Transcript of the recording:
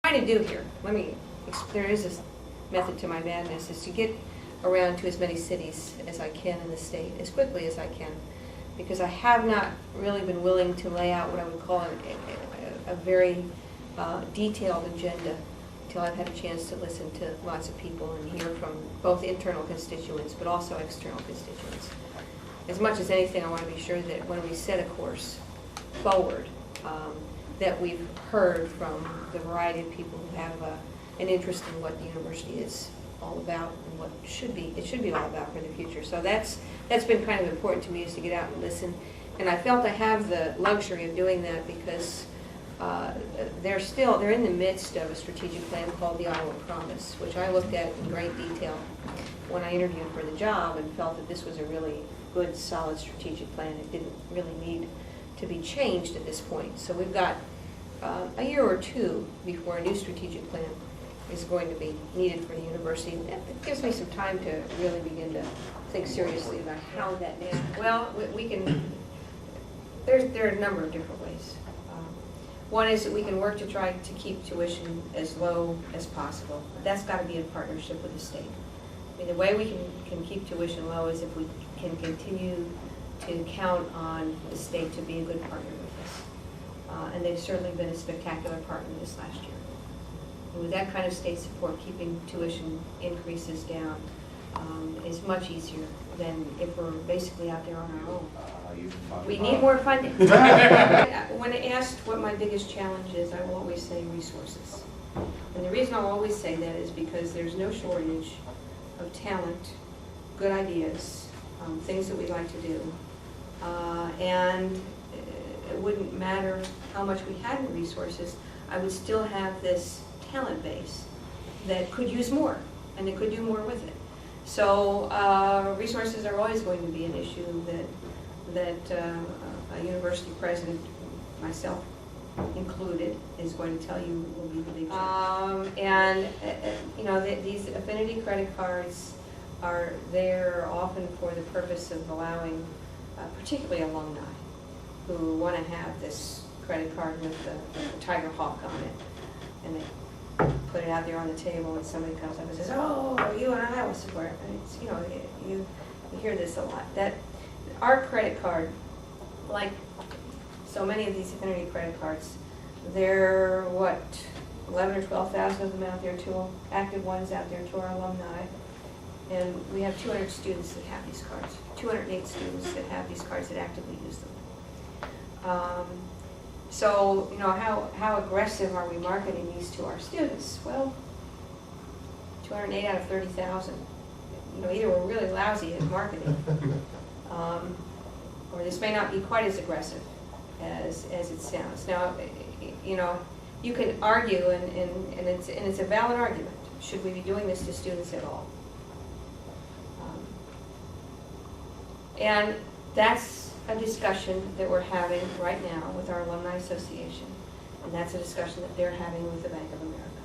Trying to do here, there is this method to my madness, is to get around to as many cities as I can in the state as quickly as I can, because I have not really been willing to lay out what I would call a very detailed agenda until I've had a chance to listen to lots of people and hear from both internal constituents but also external constituents. As much as anything, I want to be sure that when we set a course forward, that we've heard from the variety of people who have an interest in what the university is all about and what it should be all about for the future. So that's been kind of important to me, is to get out and listen. And I felt I have the luxury of doing that because they're in the midst of a strategic plan called the Iowa Promise, which I looked at in great detail when I interviewed for the job and felt that this was a really good, solid strategic plan. It didn't really need to be changed at this point. So we've got a year or two before a new strategic plan is going to be needed for the university. It gives me some time to really begin to think seriously about how that is. Well, we can, there are a number of different ways. One is that we can work to try to keep tuition as low as possible. That's got to be in partnership with the state. I mean, the way we can keep tuition low is if we can continue to count on the state to be a good partner with us. And they've certainly been a spectacular partner this last year. And with that kind of state support, keeping tuition increases down is much easier than if we're basically out there on our own. We need more funding. When asked what my biggest challenge is, I will always say resources. And the reason I'll always say that is because there's no shortage of talent, good ideas, things that we'd like to do. And it wouldn't matter how much we had in resources, I would still have this talent base that could use more, and that could do more with it. So resources are always going to be an issue that a university president, myself included, is going to tell you will be the big challenge. And you know, these affinity credit cards are there often for the purpose of allowing particularly alumni who want to have this credit card with the tiger hawk on it, and they put it out there on the table, and somebody comes up and says, "Oh, you and I will support it." And it's, you know, you hear this a lot. That our credit card, like so many of these affinity credit cards, there are what, 11 or 12,000 of them out there, active ones out there to our alumni. And we have 200 students that have these cards, 208 students that have these cards that actively use them. So, you know, how aggressive are we marketing these to our students? Well, 208 out of 30,000. You know, either we're really lousy at marketing, or this may not be quite as aggressive as it sounds. Now, you know, you can argue, and it's a valid argument. Should we be doing this to students at all? And that's a discussion that we're having right now with our Alumni Association, and that's a discussion that they're having with the Bank of America.